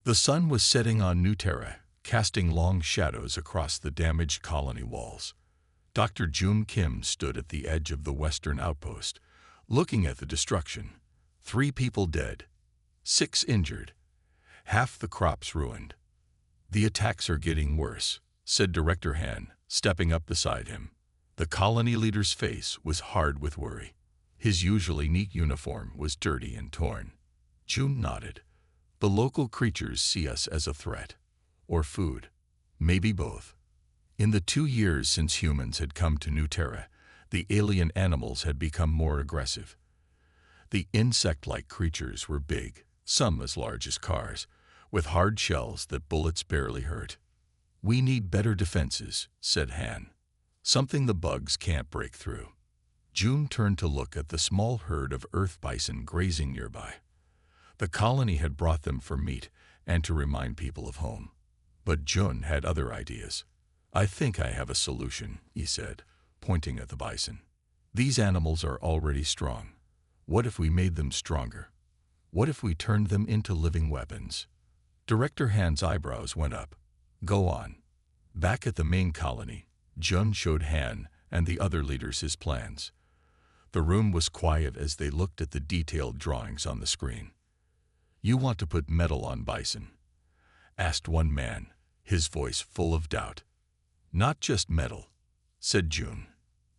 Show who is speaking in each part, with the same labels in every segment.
Speaker 1: The sun was setting on New Terra, casting long shadows across the damaged colony walls. Dr. June Kim stood at the edge of the western outpost, looking at the destruction. 3 people dead, 6 injured, half the crops ruined. "The attacks are getting worse," said Director Han, stepping up beside him. The colony leader's face was hard with worry. His usually neat uniform was dirty and torn. June nodded. "The local creatures see us as a threat. Or food. Maybe both." In the 2 years since humans had come to New Terra, the alien animals had become more aggressive. The insect-like creatures were big, some as large as cars, with hard shells that bullets barely hurt. "We need better defenses," said Han. "Something the bugs can't break through." June turned to look at the small herd of earth bison grazing nearby. The colony had brought them for meat and to remind people of home. But June had other ideas. "I think I have a solution," he said, pointing at the bison. "These animals are already strong. What if we made them stronger? What if we turned them into living weapons?" Director Han's eyebrows went up. "Go on." Back at the main colony, Jun showed Han and the other leaders his plans. The room was quiet as they looked at the detailed drawings on the screen. "You want to put metal on Bison?" asked one man, his voice full of doubt. "Not just metal," said June.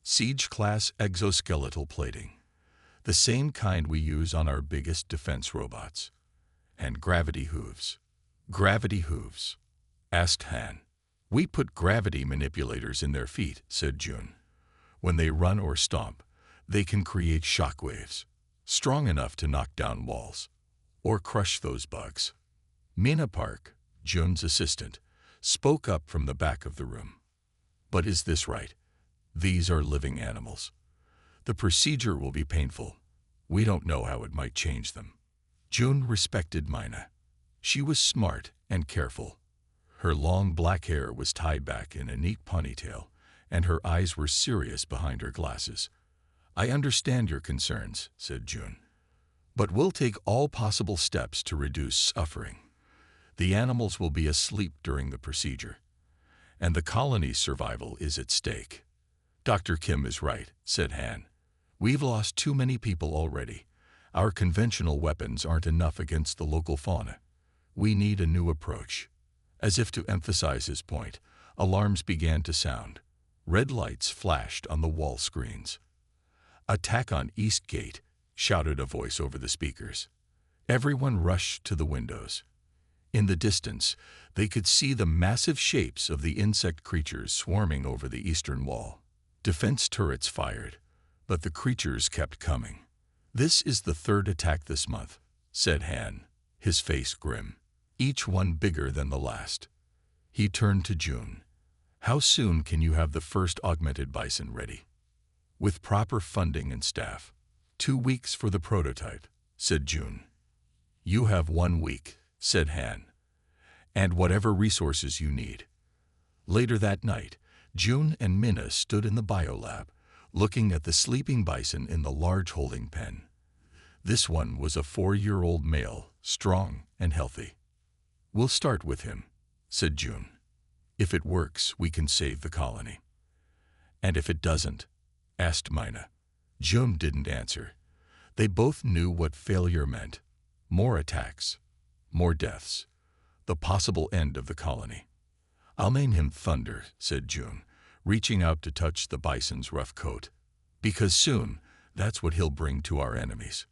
Speaker 1: "Siege-class exoskeletal plating. The same kind we use on our biggest defense robots. And gravity hooves." "Gravity hooves?" asked Han. "We put gravity manipulators in their feet," said June. "When they run or stomp, they can create shock waves, strong enough to knock down walls or crush those bugs." Mina Park, June's assistant, spoke up from the back of the room. "But is this right? These are living animals. The procedure will be painful. We don't know how it might change them." June respected Mina. She was smart and careful. Her long black hair was tied back in a neat ponytail, and her eyes were serious behind her glasses. "I understand your concerns," said June. "But we'll take all possible steps to reduce suffering. The animals will be asleep during the procedure, and the colony's survival is at stake." "Dr. Kim is right," said Han. "We've lost too many people already. Our conventional weapons aren't enough against the local fauna. We need a new approach." As if to emphasize his point, alarms began to sound. Red lights flashed on the wall screens. "Attack on East Gate," shouted a voice over the speakers. Everyone rushed to the windows. In the distance, they could see the massive shapes of the insect creatures swarming over the eastern wall. Defense turrets fired, but the creatures kept coming. "This is the 3rd attack this month," said Han, his face grim. "Each one bigger than the last." He turned to June. "How soon can you have the first augmented bison ready?" "With proper funding and staff." 2 weeks for the prototype," said June. "You have 1 week," said Han. "And whatever resources you need." Later that night, June and Mina stood in the biolab, looking at the sleeping bison in the large holding pen. This one was a 4-year-old male, strong and healthy. "We'll start with him," said June. "If it works, we can save the colony." "And if it doesn't?" asked Mina. June didn't answer. They both knew what failure meant. More attacks, more deaths, the possible end of the colony. "I'll name him Thunder," said June, reaching out to touch the bison's rough coat. "Because soon, that's what he'll bring to our enemies."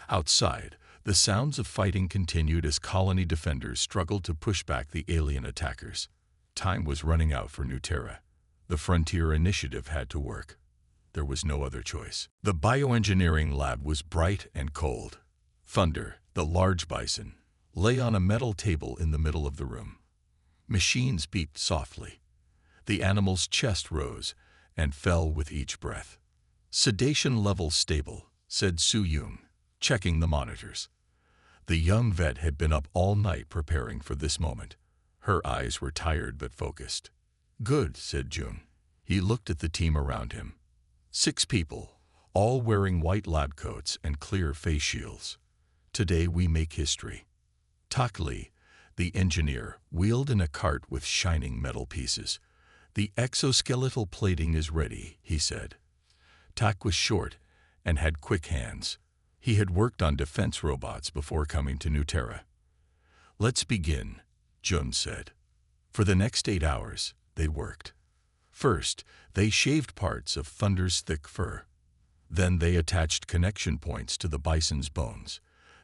Speaker 1: Outside, the sounds of fighting continued as colony defenders struggled to push back the alien attackers. Time was running out for New Terra. The Frontier Initiative had to work. There was no other choice. The bioengineering lab was bright and cold. Thunder, the large bison, lay on a metal table in the middle of the room. Machines beeped softly. The animal's chest rose and fell with each breath. "Sedation level stable," said Su-Yung, checking the monitors. The young vet had been up all night preparing for this moment. Her eyes were tired but focused. "Good," said June. He looked at the team around him. 6 people, all wearing white lab coats and clear face shields. "Today we make history." Tak Lee, The engineer wheeled in a cart with shining metal pieces. "The exoskeletal plating is ready," he said. Tak was short and had quick hands. He had worked on defense robots before coming to New Terra. "Let's begin," Jun said. For the next 8 hours, they worked. First, they shaved parts of Thunder's thick fur. Then they attached connection points to the bison's bones.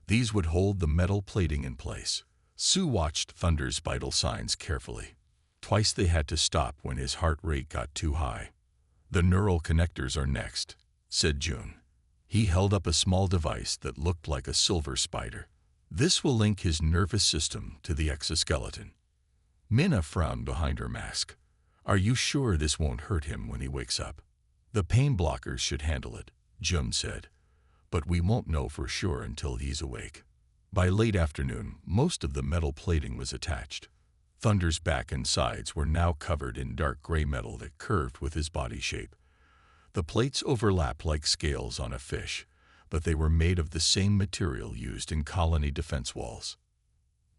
Speaker 1: These would hold the metal plating in place. Sue watched Thunder's vital signs carefully. Twice they had to stop when his heart rate got too high. "The neural connectors are next," said Jun. He held up a small device that looked like a silver spider. "This will link his nervous system to the exoskeleton." Minna frowned behind her mask. "Are you sure this won't hurt him when he wakes up?" "The pain blockers should handle it," Jun said. "But we won't know for sure until he's awake." By late afternoon, most of the metal plating was attached. Thunder's back and sides were now covered in dark gray metal that curved with his body shape. The plates overlapped like scales on a fish, but they were made of the same material used in colony defense walls.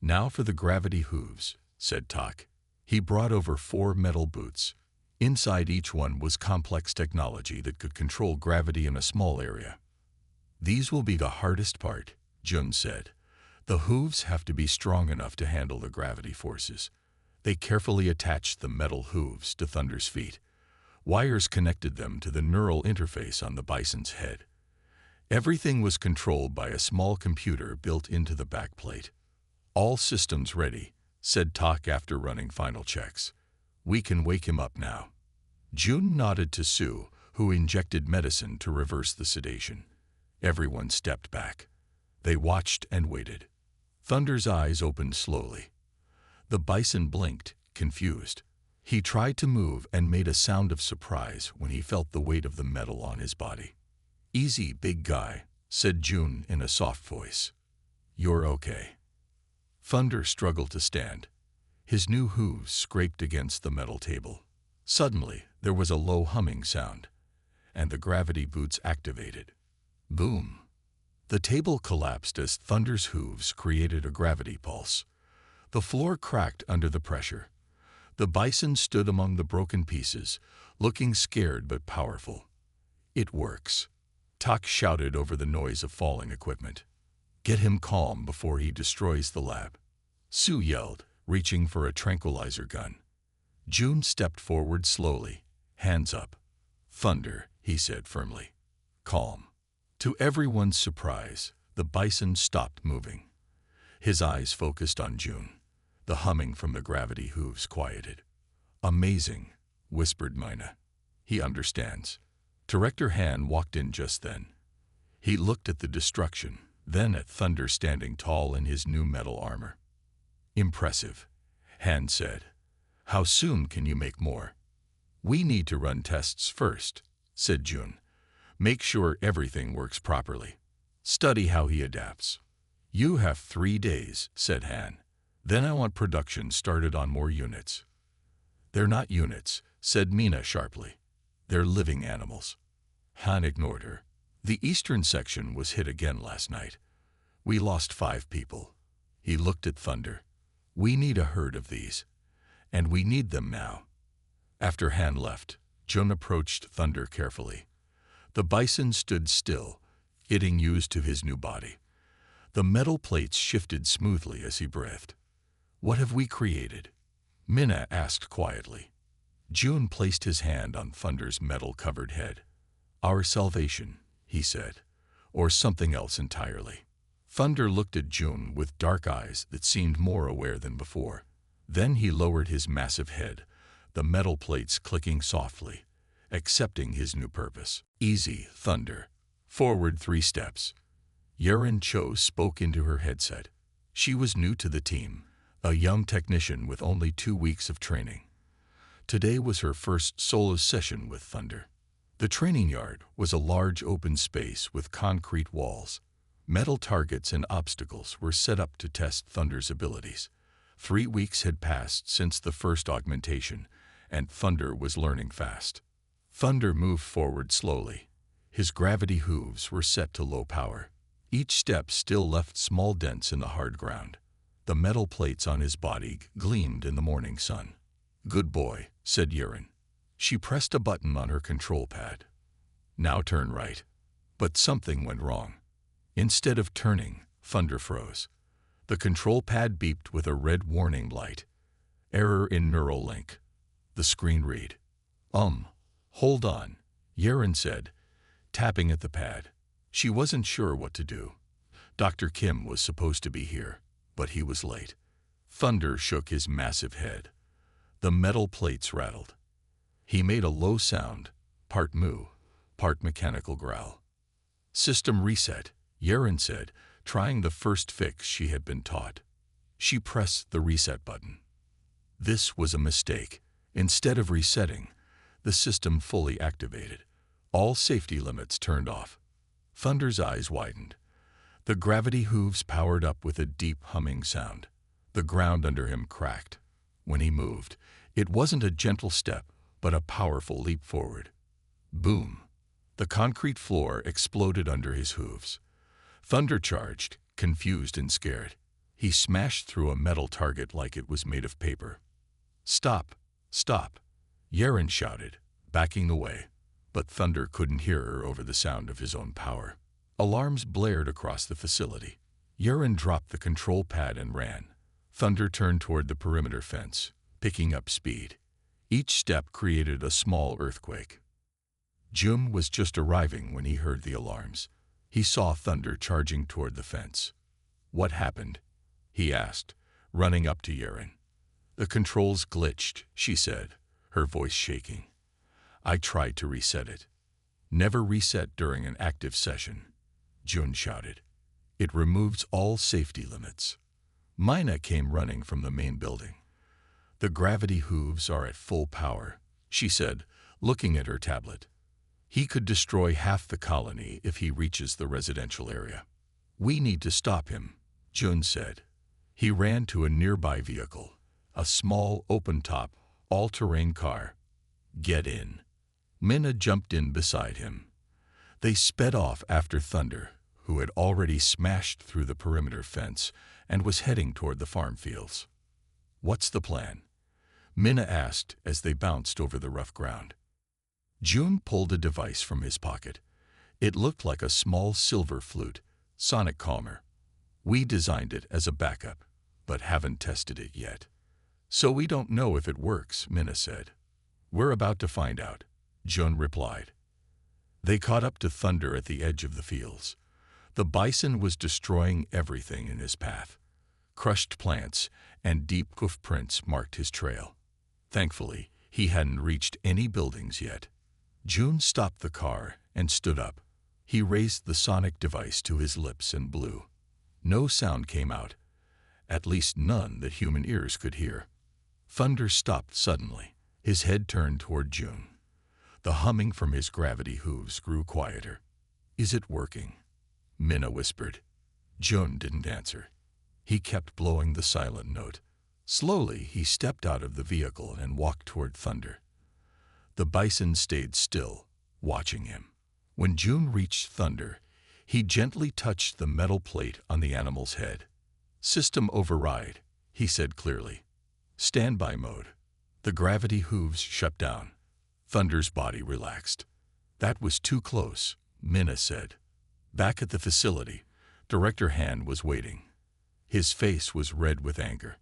Speaker 1: "Now for the gravity hooves," said Tak. He brought over 4 metal boots. Inside each one was complex technology that could control gravity in a small area. "These will be the hardest part," Jun said. "The hooves have to be strong enough to handle the gravity forces." They carefully attached the metal hooves to Thunder's feet. Wires connected them to the neural interface on the bison's head. Everything was controlled by a small computer built into the backplate. "All systems ready," said Tak after running final checks. "We can wake him up now." Jun nodded to Sue, who injected medicine to reverse the sedation. Everyone stepped back. They watched and waited. Thunder's eyes opened slowly. The bison blinked, confused. He tried to move and made a sound of surprise when he felt the weight of the metal on his body. "Easy, big guy," said Jun in a soft voice. "You're okay." Thunder struggled to stand. His new hooves scraped against the metal table. Suddenly, there was a low humming sound, and the gravity boots activated. Boom! The table collapsed as Thunder's hooves created a gravity pulse. The floor cracked under the pressure. The bison stood among the broken pieces, looking scared but powerful. "It works," Tak shouted over the noise of falling equipment. "Get him calm before he destroys the lab," Sue yelled, reaching for a tranquilizer gun. Jun stepped forward slowly, hands up. "Thunder," he said firmly. "Calm." To everyone's surprise, the bison stopped moving. His eyes focused on Jun. The humming from the gravity hooves quieted. "Amazing," whispered Mina. "He understands." Director Han walked in just then. He looked at the destruction, then at Thunder standing tall in his new metal armor. "Impressive," Han said. "How soon can you make more?" "We need to run tests first," said Jun. "Make sure everything works properly. Study how he adapts." "You have 3 days," said Han. "Then I want production started on more units." "They're not units," said Mina sharply. "They're living animals." Han ignored her. "The eastern section was hit again last night. We lost 5 people." He looked at Thunder. "We need a herd of these. And we need them now." After Han left, Jun approached Thunder carefully. The bison stood still, getting used to his new body. The metal plates shifted smoothly as he breathed. "What have we created?" Minna asked quietly. Jun placed his hand on Thunder's metal-covered head. "Our salvation," he said, "or something else entirely." Thunder looked at Jun with dark eyes that seemed more aware than before. Then he lowered his massive head, the metal plates clicking softly, accepting his new purpose. "Easy, Thunder. Forward 3 steps." Yeren Cho spoke into her headset. She was new to the team, a young technician with only 2 weeks of training. Today was her first solo session with Thunder. The training yard was a large open space with concrete walls. Metal targets and obstacles were set up to test Thunder's abilities. 3 weeks had passed since the first augmentation, and Thunder was learning fast. Thunder moved forward slowly. His gravity hooves were set to low power. Each step still left small dents in the hard ground. The metal plates on his body gleamed in the morning sun. "Good boy," said Yeren. She pressed a button on her control pad. "Now turn right." But something went wrong. Instead of turning, Thunder froze. The control pad beeped with a red warning light. "Error in neural link." The screen read. Hold on," Yeren said, tapping at the pad. She wasn't sure what to do. Dr. Kim was supposed to be here, but he was late. Thunder shook his massive head. The metal plates rattled. He made a low sound, part moo, part mechanical growl. "System reset," Yeren said, trying the first fix she had been taught. She pressed the reset button. This was a mistake. Instead of resetting, the system fully activated. All safety limits turned off. Thunder's eyes widened. The gravity hooves powered up with a deep humming sound. The ground under him cracked. When he moved, it wasn't a gentle step, but a powerful leap forward. Boom! The concrete floor exploded under his hooves. Thunder charged, confused and scared. He smashed through a metal target like it was made of paper. "Stop! Stop!" Yeren shouted, backing away, but Thunder couldn't hear her over the sound of his own power. Alarms blared across the facility. Yeren dropped the control pad and ran. Thunder turned toward the perimeter fence, picking up speed. Each step created a small earthquake. Jum was just arriving when he heard the alarms. He saw Thunder charging toward the fence. "What happened?" he asked, running up to Yeren. "The controls glitched," she said, her voice shaking. "I tried to reset it." "Never reset during an active session," Jun shouted. "It removes all safety limits." Mina came running from the main building. "The gravity hooves are at full power," she said, looking at her tablet. "He could destroy half the colony if he reaches the residential area." "We need to stop him," Jun said. He ran to a nearby vehicle, a small, open-top, all-terrain car. "Get in." Mina jumped in beside him. They sped off after Thunder, who had already smashed through the perimeter fence and was heading toward the farm fields. "What's the plan?" Mina asked as they bounced over the rough ground. Jun pulled a device from his pocket. It looked like a small silver flute, sonic calmer. "We designed it as a backup, but haven't tested it yet. So we don't know if it works," Mina said. "We're about to find out," Jun replied. They caught up to Thunder at the edge of the fields. The bison was destroying everything in his path. Crushed plants and deep hoof prints marked his trail. Thankfully, he hadn't reached any buildings yet. Jun stopped the car and stood up. He raised the sonic device to his lips and blew. No sound came out, at least none that human ears could hear. Thunder stopped suddenly. His head turned toward Jun. The humming from his gravity hooves grew quieter. "Is it working?" Mina whispered. Jun didn't answer. He kept blowing the silent note. Slowly, he stepped out of the vehicle and walked toward Thunder. The bison stayed still, watching him. When Jun reached Thunder, he gently touched the metal plate on the animal's head. "System override," he said clearly. "Standby mode." The gravity hooves shut down. Thunder's body relaxed. "That was too close," Mina said. Back at the facility, Director Han was waiting. His face was red with anger.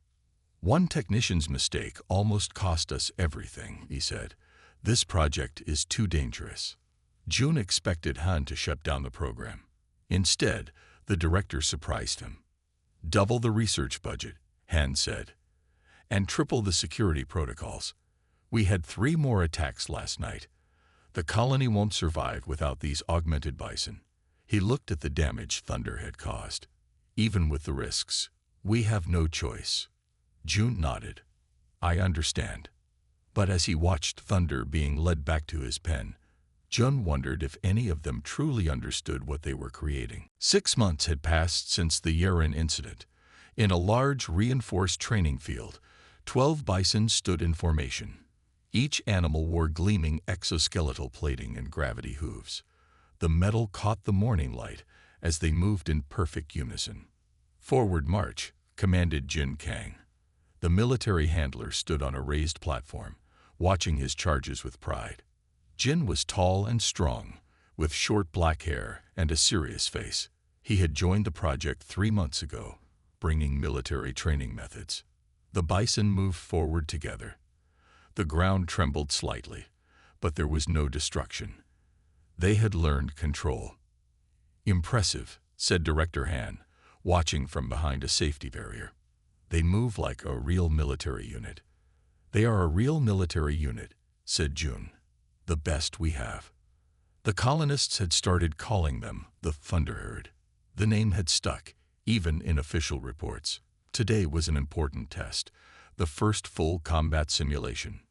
Speaker 1: "One technician's mistake almost cost us everything," he said. "This project is too dangerous." Jun expected Han to shut down the program. Instead, the director surprised him. "Double the research budget," Han said, "and triple the security protocols. We had 3 more attacks last night. The colony won't survive without these augmented bison." He looked at the damage Thunder had caused. "Even with the risks, we have no choice." Jun nodded. "I understand." But as he watched Thunder being led back to his pen, Jun wondered if any of them truly understood what they were creating. 6 months had passed since the Yeren incident. In a large, reinforced training field, 12 bison stood in formation. Each animal wore gleaming exoskeletal plating and gravity hooves. The metal caught the morning light as they moved in perfect unison. "Forward march," commanded Jin Kang. The military handler stood on a raised platform, watching his charges with pride. Jin was tall and strong, with short black hair and a serious face. He had joined the project 3 months ago, bringing military training methods. The Bison moved forward together. The ground trembled slightly, but there was no destruction. They had learned control. "Impressive," said Director Han, watching from behind a safety barrier. "They move like a real military unit." "They are a real military unit," said Jun. "The best we have." The colonists had started calling them the Thunderherd. The name had stuck, even in official reports. Today was an important test, the first full combat simulation.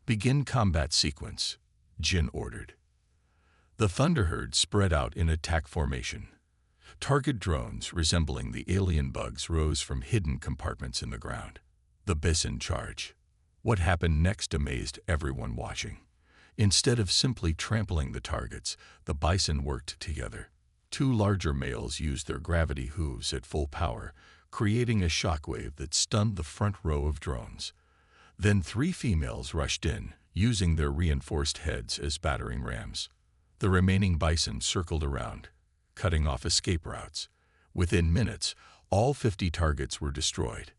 Speaker 1: "Begin combat sequence," Jin ordered. The Thunderherd spread out in attack formation. Target drones resembling the alien bugs rose from hidden compartments in the ground. The Bison charge. What happened next amazed everyone watching. Instead of simply trampling the targets, the Bison worked together. 2 larger males used their gravity hooves at full power, creating a shockwave that stunned the front row of drones. Then 3 females rushed in, using their reinforced heads as battering rams. The remaining Bison circled around, cutting off escape routes. Within minutes, all 50 targets were destroyed.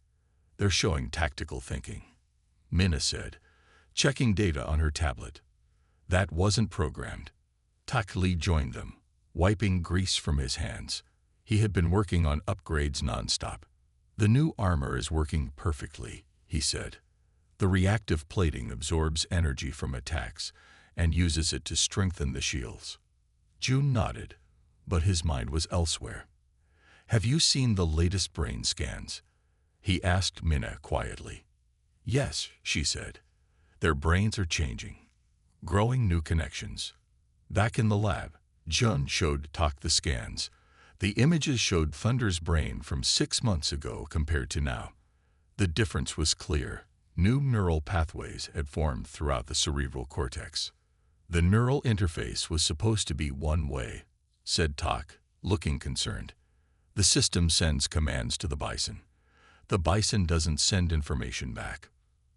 Speaker 1: "They're showing tactical thinking," Minna said, checking data on her tablet. "That wasn't programmed." Tak Li joined them, wiping grease from his hands. He had been working on upgrades nonstop. "The new armor is working perfectly," he said. "The reactive plating absorbs energy from attacks and uses it to strengthen the shields." Jun nodded, but his mind was elsewhere. "Have you seen the latest brain scans?" he asked Minna quietly. "Yes," she said. "Their brains are changing, growing new connections." Back in the lab, Jun showed Tak the scans. The images showed Thunder's brain from 6 months ago compared to now. The difference was clear. New neural pathways had formed throughout the cerebral cortex. "The neural interface was supposed to be one way," said Tak, looking concerned. "The system sends commands to the Bison. The Bison doesn't send information back."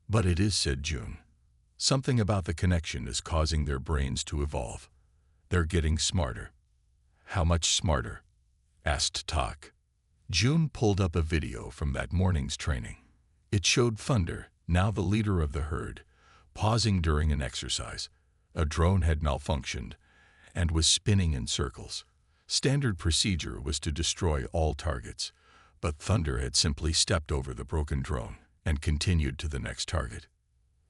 Speaker 1: "But it is," said Jun. "Something about the connection is causing their brains to evolve. They're getting smarter." "How much smarter?" asked Tak. Jun pulled up a video from that morning's training. It showed Thunder, now the leader of the herd, pausing during an exercise. A drone had malfunctioned and was spinning in circles. Standard procedure was to destroy all targets, but Thunder had simply stepped over the broken drone and continued to the next target.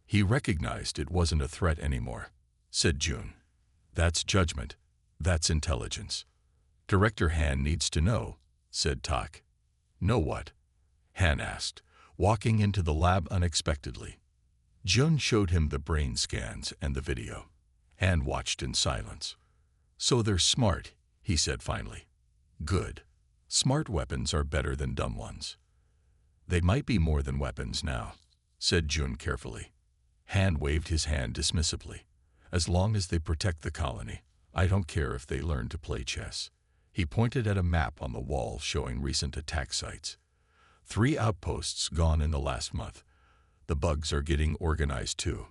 Speaker 1: "He recognized it wasn't a threat anymore," said Jun. "That's judgment. That's intelligence." "Director Han needs to know," said Tak. "Know what?" Han asked, walking into the lab unexpectedly. Jun showed him the brain scans and the video. Han watched in silence. "So they're smart," he said finally. "Good. Smart weapons are better than dumb ones." "They might be more than weapons now," said Jun carefully. Han waved his hand dismissively. "As long as they protect the colony, I don't care if they learn to play chess." He pointed at a map on the wall showing recent attack sites. 3 outposts gone in the last month. The bugs are getting organized too.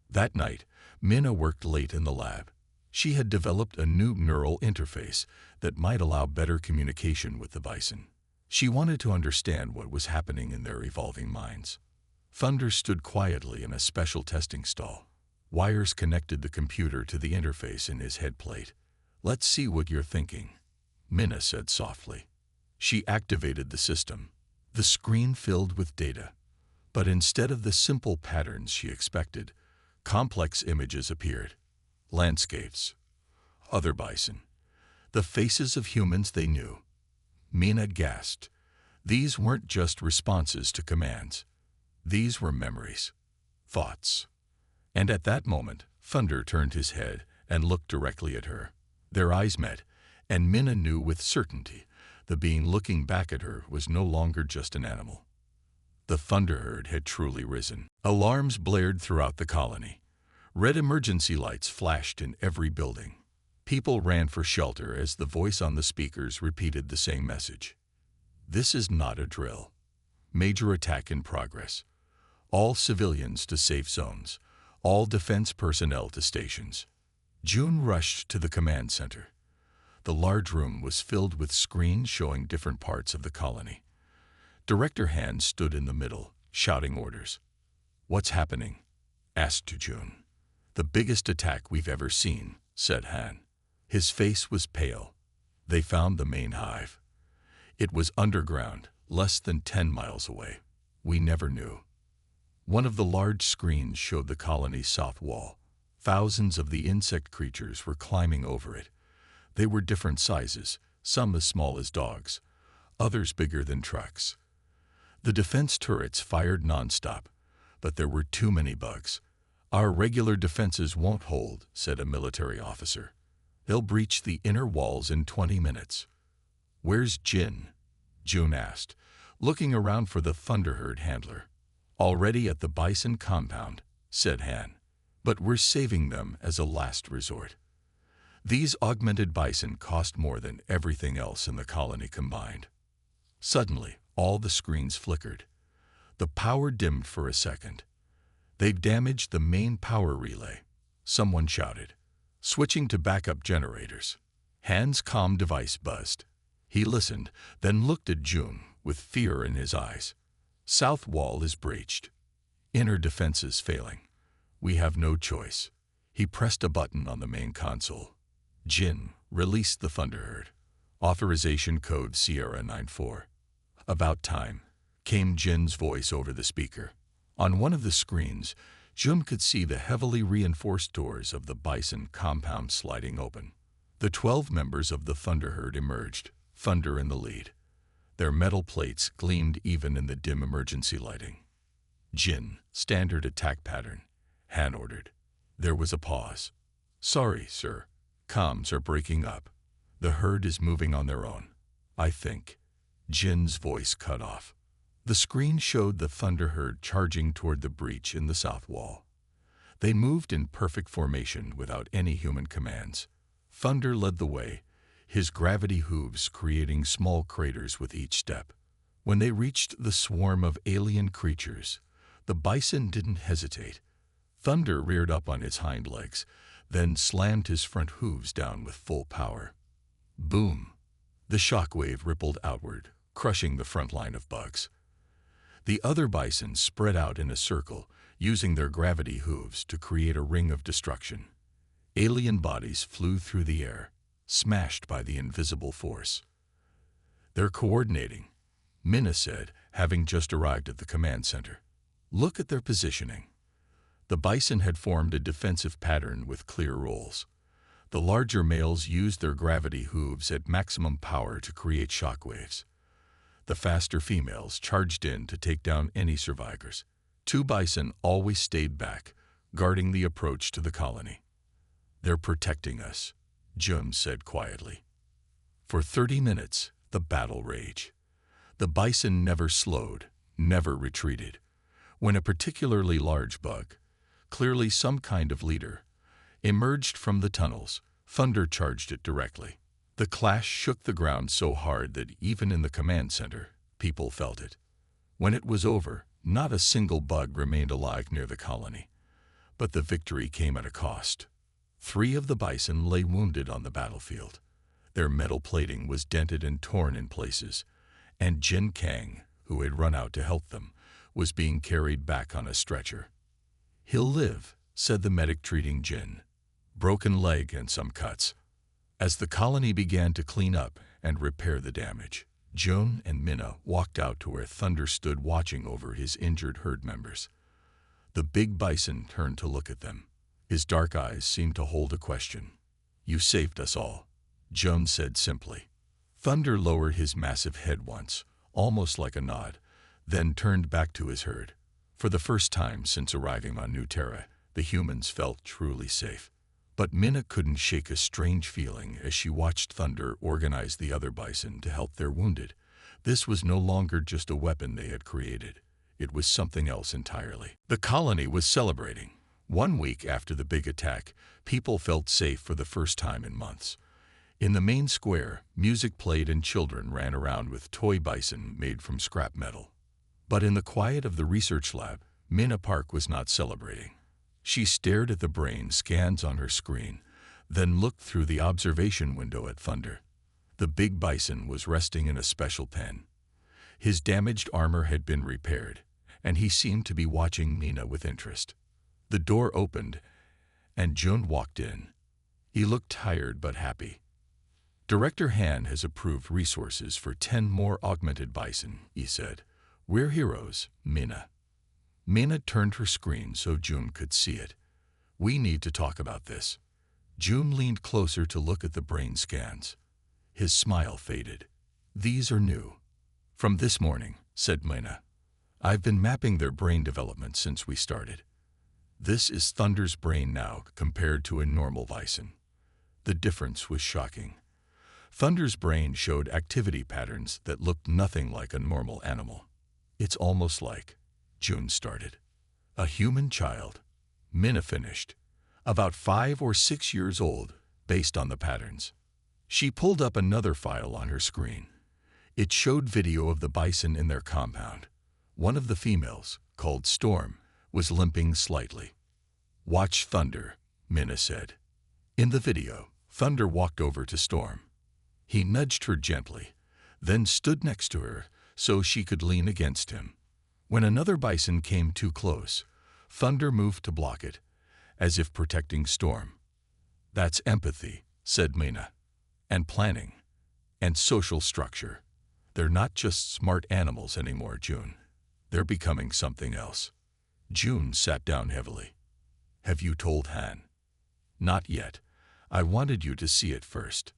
Speaker 1: That night, Minna worked late in the lab. She had developed a new neural interface that might allow better communication with the Bison. She wanted to understand what was happening in their evolving minds. Thunder stood quietly in a special testing stall. Wires connected the computer to the interface in his head plate. "Let's see what you're thinking," Minna said softly. She activated the system. The screen filled with data. But instead of the simple patterns she expected, complex images appeared. Landscapes. Other Bison. The faces of humans they knew. Minna gasped. These weren't just responses to commands. These were memories. Thoughts. And at that moment, Thunder turned his head and looked directly at her. Their eyes met, and Minna knew with certainty the being looking back at her was no longer just an animal. The Thunderherd had truly risen. Alarms blared throughout the colony. Red emergency lights flashed in every building. People ran for shelter as the voice on the speakers repeated the same message. "This is not a drill. Major attack in progress. All civilians to safe zones. All defense personnel to stations. June rushed to the command center. The large room was filled with screens showing different parts of the colony. Director Han stood in the middle, shouting orders. "What's happening?" asked June. "The biggest attack we've ever seen," said Han. His face was pale. "They found the main hive. It was underground, less than 10 miles away. We never knew." One of the large screens showed the colony's south wall. Thousands of the insect creatures were climbing over it. They were different sizes, some as small as dogs, others bigger than trucks. The defense turrets fired nonstop, but there were too many bugs. "Our regular defenses won't hold," said a military officer. "They'll breach the inner walls in 20 minutes. "Where's Jin?" June asked, looking around for the Thunderherd handler. "Already at the Bison compound," said Han. "But we're saving them as a last resort. These augmented bison cost more than everything else in the colony combined." Suddenly, all the screens flickered. The power dimmed for a second. "They've damaged the main power relay," someone shouted. "Switching to backup generators." Han's comm device buzzed. He listened, then looked at June with fear in his eyes. "South wall is breached. Inner defenses failing. We have no choice." He pressed a button on the main console. "Jin, release the Thunderherd. Authorization code Sierra 94. "About time," came Jin's voice over the speaker. On one of the screens, June could see the heavily reinforced doors of the Bison compound sliding open. The 12 members of the Thunderherd emerged, Thunder in the lead. Their metal plates gleamed even in the dim emergency lighting. "Jin, standard attack pattern," Han ordered. There was a pause. "Sorry, sir. Comms are breaking up. The herd is moving on their own, I think." Jin's voice cut off. The screen showed the Thunderherd charging toward the breach in the south wall. They moved in perfect formation without any human commands. Thunder led the way, his gravity hooves creating small craters with each step. When they reached the swarm of alien creatures, the Bison didn't hesitate. Thunder reared up on his hind legs, then slammed his front hooves down with full power. Boom! The shockwave rippled outward, crushing the front line of bugs. The other Bison spread out in a circle, using their gravity hooves to create a ring of destruction. Alien bodies flew through the air, smashed by the invisible force. "They're coordinating," Minna said, having just arrived at the command center. "Look at their positioning." The Bison had formed a defensive pattern with clear roles. The larger males used their gravity hooves at maximum power to create shockwaves. The faster females charged in to take down any survivors. 2 Bison always stayed back, guarding the approach to the colony. "They're protecting us," June said quietly. For 30 minutes, the battle raged. The Bison never slowed, never retreated. When a particularly large bug, clearly some kind of leader, emerged from the tunnels, Thunder charged it directly. The clash shook the ground so hard that even in the command center, people felt it. When it was over, not a single bug remained alive near the colony. But the victory came at a cost. 3 of the Bison lay wounded on the battlefield. Their metal plating was dented and torn in places, and Jin Kang, who had run out to help them, was being carried back on a stretcher. "He'll live," said the medic treating Jin. "Broken leg and some cuts." As the colony began to clean up and repair the damage, June and Minna walked out to where Thunder stood watching over his injured herd members. The big Bison turned to look at them. His dark eyes seemed to hold a question. "You saved us all," June said simply. Thunder lowered his massive head once, almost like a nod, then turned back to his herd. For the first time since arriving on New Terra, the humans felt truly safe. But Minna couldn't shake a strange feeling as she watched Thunder organize the other Bison to help their wounded. This was no longer just a weapon they had created. It was something else entirely. The colony was celebrating. 1 week after the big attack, people felt safe for the first time in months. In the main square, music played and children ran around with toy Bison made from scrap metal. But in the quiet of the research lab, Minna Park was not celebrating. She stared at the brain scans on her screen, then looked through the observation window at Thunder. The big bison was resting in a special pen. His damaged armor had been repaired, and he seemed to be watching Minna with interest. The door opened, and Jun walked in. He looked tired but happy. Director Han has approved resources for 10 more augmented bison, he said. We're heroes, Minna. Minna turned her screen so Jun could see it. We need to talk about this. Jun leaned closer to look at the brain scans. His smile faded. These are new. From this morning, said Minna. I've been mapping their brain development since we started. This is Thunder's brain now compared to a normal bison. The difference was shocking. Thunder's brain showed activity patterns that looked nothing like a normal animal. It's almost like, Jun started. A human child. Minna finished. About 5 or 6 years old, based on the patterns. She pulled up another file on her screen. It showed video of the bison in their compound. One of the females, called Storm, was limping slightly. Watch Thunder, Minna said. In the video, Thunder walked over to Storm. He nudged her gently, then stood next to her so she could lean against him. When another bison came too close, Thunder moved to block it, as if protecting Storm. That's empathy, said Minna. And planning. And social structure. They're not just smart animals anymore, Jun. They're becoming something else. Jun sat down heavily. Have you told Han? Not yet. I wanted you to see it first.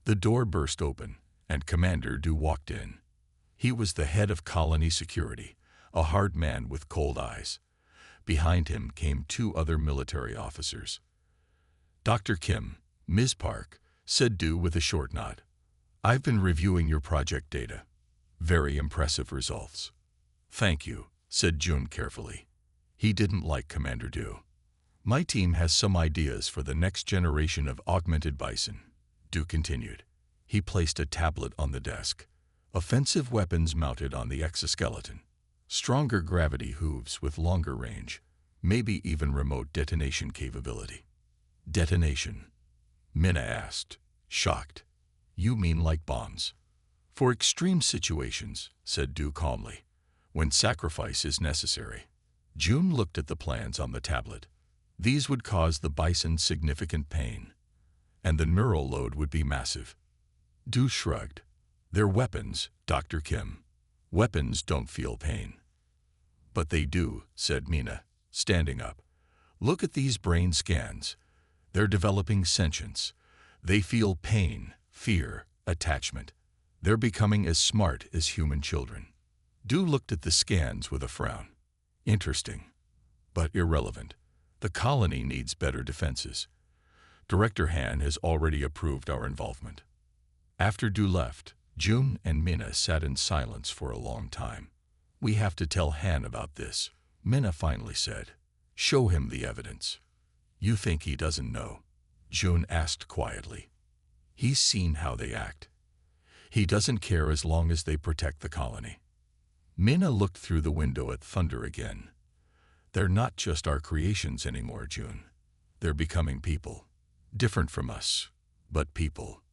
Speaker 1: The door burst open, and Commander Du walked in. He was the head of colony security, a hard man with cold eyes. Behind him came 2 other military officers. Dr. Kim, Ms. Park, said Du with a short nod. I've been reviewing your project data. Very impressive results. Thank you, said Jun carefully. He didn't like Commander Du. My team has some ideas for the next generation of augmented bison, Du continued. He placed a tablet on the desk. Offensive weapons mounted on the exoskeleton. Stronger gravity hooves with longer range. Maybe even remote detonation capability. Detonation? Minna asked, shocked. You mean like bombs? For extreme situations, said Du calmly, when sacrifice is necessary. Jun looked at the plans on the tablet. These would cause the bison significant pain, and the neural load would be massive. Du shrugged. They're weapons, Dr. Kim. Weapons don't feel pain. But they do, said Minna, standing up. Look at these brain scans. They're developing sentience. They feel pain, fear, attachment. They're becoming as smart as human children. Du looked at the scans with a frown. Interesting, but irrelevant. The colony needs better defenses. Director Han has already approved our involvement. After Du left, Jun and Minna sat in silence for a long time. We have to tell Han about this, Minna finally said. Show him the evidence. You think he doesn't know? Jun asked quietly. He's seen how they act. He doesn't care as long as they protect the colony. Minna looked through the window at Thunder again. They're not just our creations anymore, Jun. They're becoming people. Different from us, but people.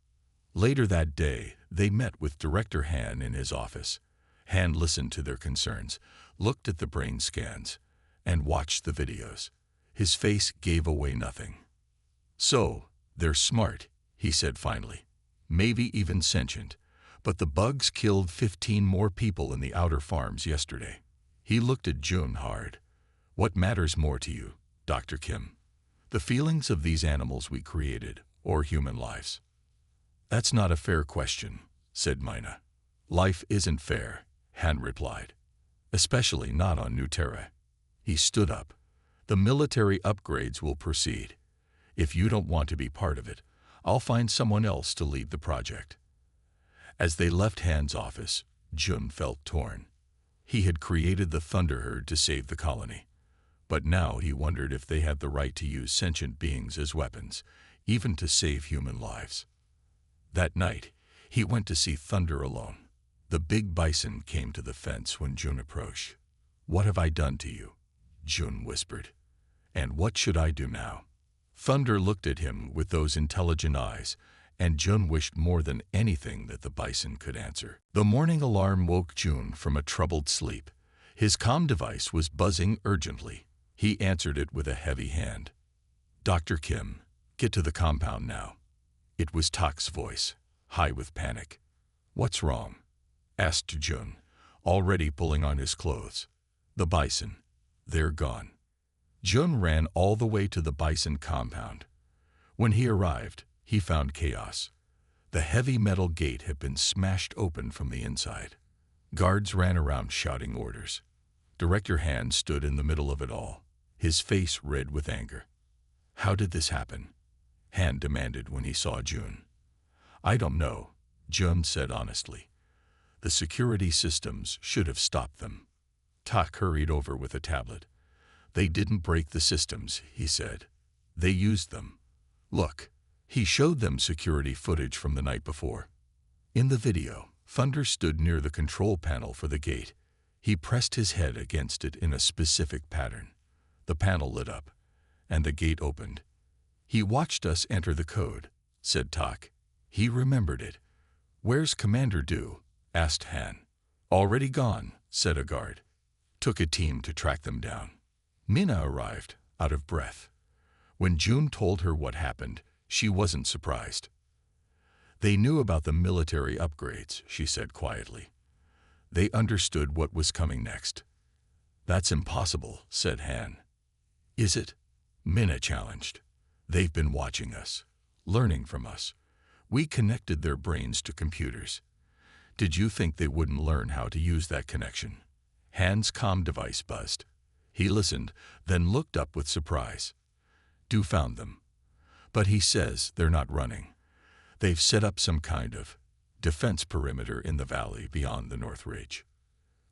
Speaker 1: Later that day, they met with Director Han in his office. Han listened to their concerns, looked at the brain scans, and watched the videos. His face gave away nothing. So, they're smart, he said finally. Maybe even sentient. But the bugs killed 15 more people in the outer farms yesterday. He looked at Jun hard. What matters more to you, Dr. Kim? The feelings of these animals we created, or human lives? That's not a fair question, said Minna. Life isn't fair, Han replied. Especially not on New Terra. He stood up. The military upgrades will proceed. If you don't want to be part of it, I'll find someone else to lead the project. As they left Han's office, Jun felt torn. He had created the Thunder Herd to save the colony. But now he wondered if they had the right to use sentient beings as weapons, even to save human lives. That night, he went to see Thunder alone. The big bison came to the fence when June approached. "What have I done to you?" June whispered. "And what should I do now?" Thunder looked at him with those intelligent eyes, and June wished more than anything that the bison could answer. The morning alarm woke June from a troubled sleep. His comm device was buzzing urgently. He answered it with a heavy hand. "Dr. Kim, get to the compound now." It was Tak's voice, high with panic. "What's wrong?" asked June, already pulling on his clothes. "The bison. They're gone." June ran all the way to the bison compound. When he arrived, he found chaos. The heavy metal gate had been smashed open from the inside. Guards ran around shouting orders. Director Han stood in the middle of it all, his face red with anger. "How did this happen?" Han demanded when he saw June. "I don't know," June said honestly. "The security systems should have stopped them." Tak hurried over with a tablet. "They didn't break the systems," he said. "They used them. Look." He showed them security footage from the night before. In the video, Thunder stood near the control panel for the gate. He pressed his head against it in a specific pattern. The panel lit up, and the gate opened. "He watched us enter the code," said Tak. He remembered it. "Where's Commander Du?" asked Han. "Already gone," said a guard. "Took a team to track them down." Mina arrived, out of breath. When June told her what happened, she wasn't surprised. "They knew about the military upgrades," she said quietly. "They understood what was coming next." "That's impossible," said Han. "Is it?" Mina challenged. "They've been watching us, learning from us. We connected their brains to computers. Did you think they wouldn't learn how to use that connection?" Han's comm device buzzed. He listened, then looked up with surprise. "Du found them. But he says they're not running. They've set up some kind of defense perimeter in the valley beyond the North Ridge."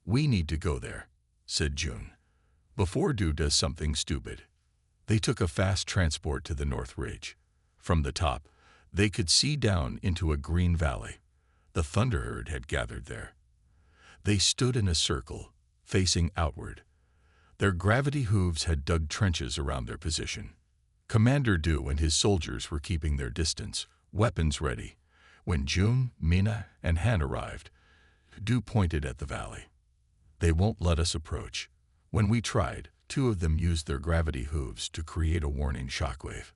Speaker 1: "We need to go there," said June, "before Du does something stupid." They took a fast transport to the North Ridge. From the top, they could see down into a green valley. The thunder herd had gathered there. They stood in a circle, facing outward. Their gravity hooves had dug trenches around their position. Commander Du and his soldiers were keeping their distance, weapons ready. When June, Mina, and Han arrived, Du pointed at the valley. "They won't let us approach. When we tried, 2 of them used their gravity hooves to create a warning shockwave."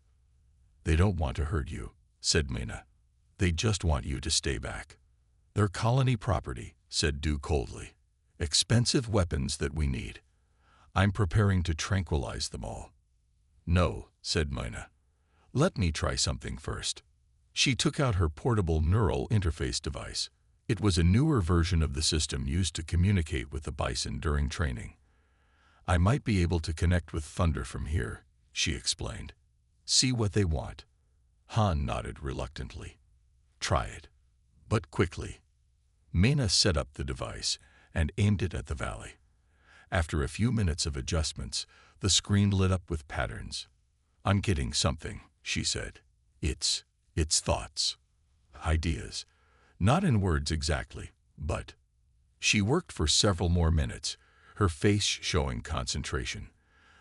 Speaker 1: "They don't want to hurt you," said Mina. "They just want you to stay back." "They're colony property," said Du coldly. "Expensive weapons that we need. I'm preparing to tranquilize them all." "No," said Mina. "Let me try something first." She took out her portable neural interface device. It was a newer version of the system used to communicate with the bison during training. "I might be able to connect with Thunder from here," she explained. "See what they want." Han nodded reluctantly. "Try it, but quickly." Mina set up the device and aimed it at the valley. After a few minutes of adjustments, the screen lit up with patterns. "I'm getting something," she said. It's thoughts, ideas. Not in words exactly, but..." She worked for several more minutes, her face showing concentration.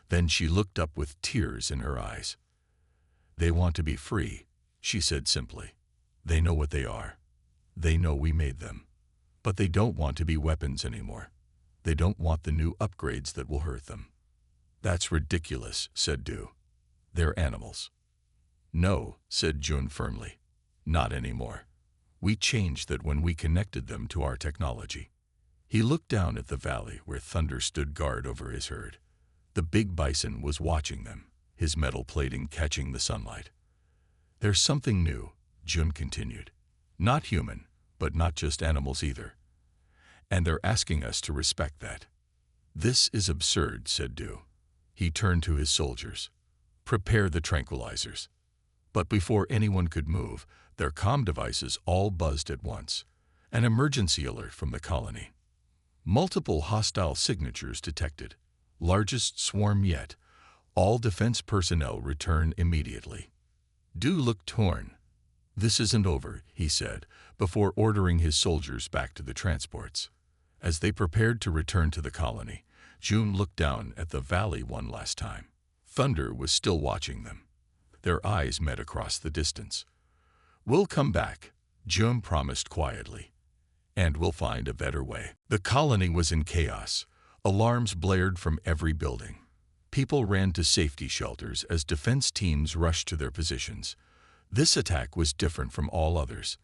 Speaker 1: Then she looked up with tears in her eyes. "They want to be free," she said simply. "They know what they are. They know we made them. But they don't want to be weapons anymore. They don't want the new upgrades that will hurt them." "That's ridiculous," said Du. "They're animals." "No," said June firmly. "Not anymore. We changed that when we connected them to our technology." He looked down at the valley where Thunder stood guard over his herd. The big bison was watching them, his metal plating catching the sunlight. "There's something new," June continued. "Not human, but not just animals either. And they're asking us to respect that." "This is absurd," said Du. He turned to his soldiers. "Prepare the tranquilizers." But before anyone could move, their comm devices all buzzed at once. An emergency alert from the colony. Multiple hostile signatures detected. Largest swarm yet. All defense personnel return immediately. Du looked torn. "This isn't over," he said, before ordering his soldiers back to the transports. As they prepared to return to the colony, June looked down at the valley one last time. Thunder was still watching them. Their eyes met across the distance. "We'll come back," June promised quietly. "And we'll find a better way." The colony was in chaos. Alarms blared from every building. People ran to safety shelters as defense teams rushed to their positions. This attack was different from all others.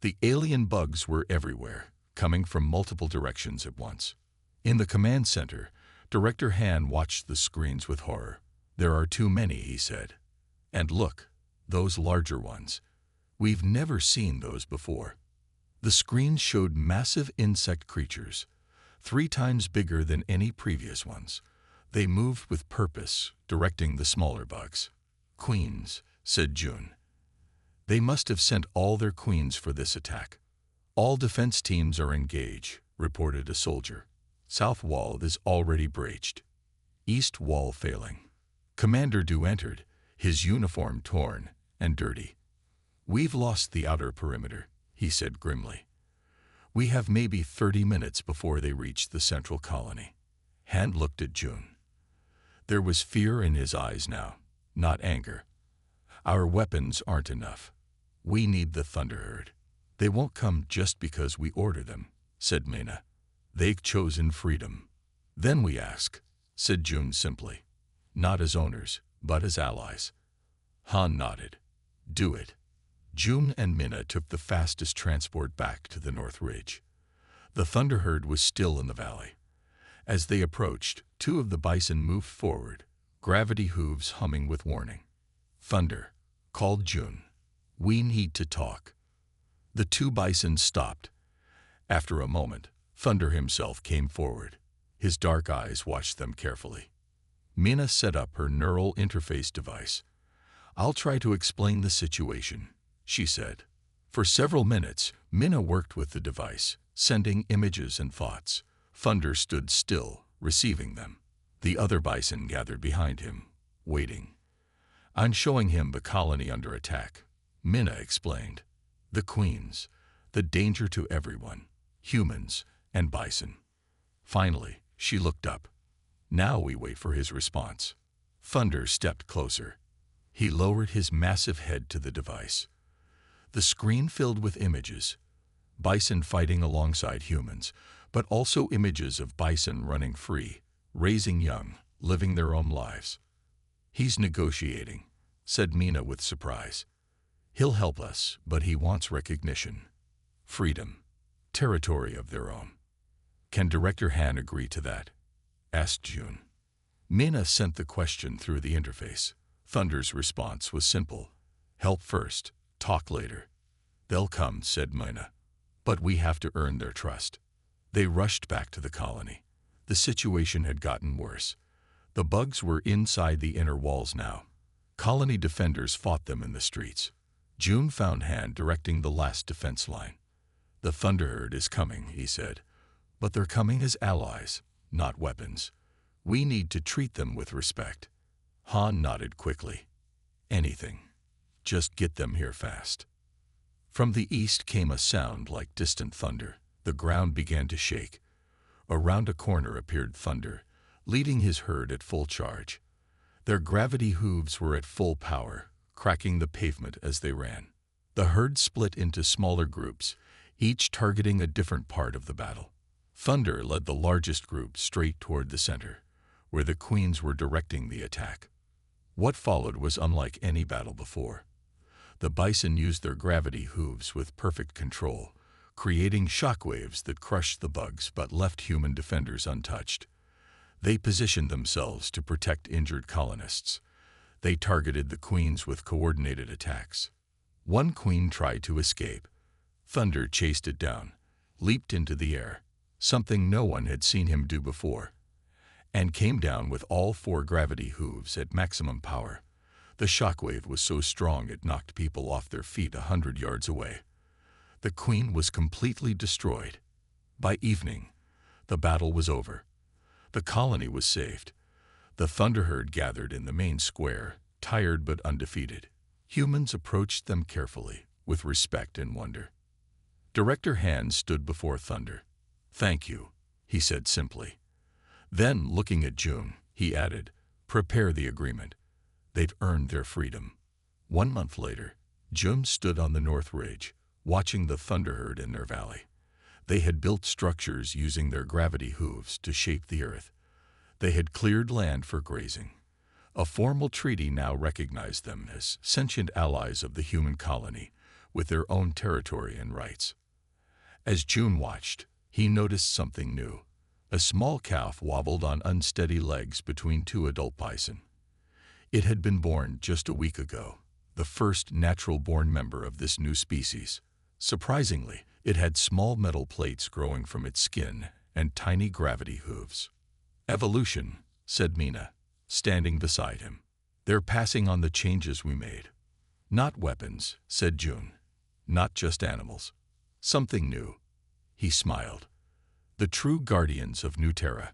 Speaker 1: The alien bugs were everywhere, coming from multiple directions at once. In the command center, Director Han watched the screens with horror. "There are too many," he said. "And look, those larger ones. We've never seen those before." The screens showed massive insect creatures, 3 times bigger than any previous ones. They moved with purpose, directing the smaller bugs. "Queens," said June. "They must have sent all their queens for this attack." "All defense teams are engaged," reported a soldier. "South wall is already breached. East wall failing." Commander Du entered, his uniform torn and dirty. "We've lost the outer perimeter," he said grimly. "We have maybe 30 minutes before they reach the central colony." Han looked at June. There was fear in his eyes now, not anger. "Our weapons aren't enough. We need the Thunderherd." "They won't come just because we order them," said Mina. "They've chosen freedom." "Then we ask," said June simply. "Not as owners, but as allies." Han nodded. "Do it." June and Mina took the fastest transport back to the North Ridge. The Thunderherd was still in the valley. As they approached, 2 of the bison moved forward, gravity hooves humming with warning. "Thunder," called June. "We need to talk." The 2 bison stopped. After a moment, Thunder himself came forward. His dark eyes watched them carefully. Mina set up her neural interface device. "I'll try to explain the situation," she said. For several minutes, Mina worked with the device, sending images and thoughts. Thunder stood still, receiving them. The other bison gathered behind him, waiting. "I'm showing him the colony under attack," Mina explained. "The queens, the danger to everyone, humans and bison." Finally, she looked up. "Now we wait for his response." Thunder stepped closer. He lowered his massive head to the device. The screen filled with images, bison fighting alongside humans, but also images of bison running free, raising young, living their own lives. "He's negotiating," said Mina with surprise. "He'll help us, but he wants recognition, freedom, territory of their own." "Can Director Han agree to that?" asked June. Mina sent the question through the interface. Thunder's response was simple. "Help first, talk later." "They'll come," said Mina. "But we have to earn their trust." They rushed back to the colony. The situation had gotten worse. The bugs were inside the inner walls now. Colony defenders fought them in the streets. June found Han directing the last defense line. "The Thunderherd is coming," he said. "But they're coming as allies, not weapons. We need to treat them with respect." Han nodded quickly. "Anything. Just get them here fast." From the east came a sound like distant thunder. The ground began to shake. Around a corner appeared Thunder, leading his herd at full charge. Their gravity hooves were at full power, cracking the pavement as they ran. The herd split into smaller groups, each targeting a different part of the battle. Thunder led the largest group straight toward the center, where the queens were directing the attack. What followed was unlike any battle before. The bison used their gravity hooves with perfect control, creating shockwaves that crushed the bugs but left human defenders untouched. They positioned themselves to protect injured colonists. They targeted the queens with coordinated attacks. One queen tried to escape. Thunder chased it down, leaped into the air, something no one had seen him do before, and came down with all 4 gravity hooves at maximum power. The shockwave was so strong it knocked people off their feet 100 yards away. The queen was completely destroyed. By evening, the battle was over. The colony was saved. The Thunderherd gathered in the main square, tired but undefeated. Humans approached them carefully, with respect and wonder. Director Hand stood before Thunder. "Thank you," he said simply. Then, looking at June, he added, "Prepare the agreement. They've earned their freedom." 1 month later, June stood on the North Ridge, watching the thunder herd in their valley. They had built structures using their gravity hooves to shape the earth. They had cleared land for grazing. A formal treaty now recognized them as sentient allies of the human colony, with their own territory and rights. As June watched, he noticed something new. A small calf wobbled on unsteady legs between two adult bison. It had been born just a week ago, the first natural-born member of this new species. Surprisingly, it had small metal plates growing from its skin and tiny gravity hooves. "Evolution," said Mina, standing beside him. "They're passing on the changes we made." "Not weapons," said June. "Not just animals. Something new." He smiled. "The true guardians of New Terra."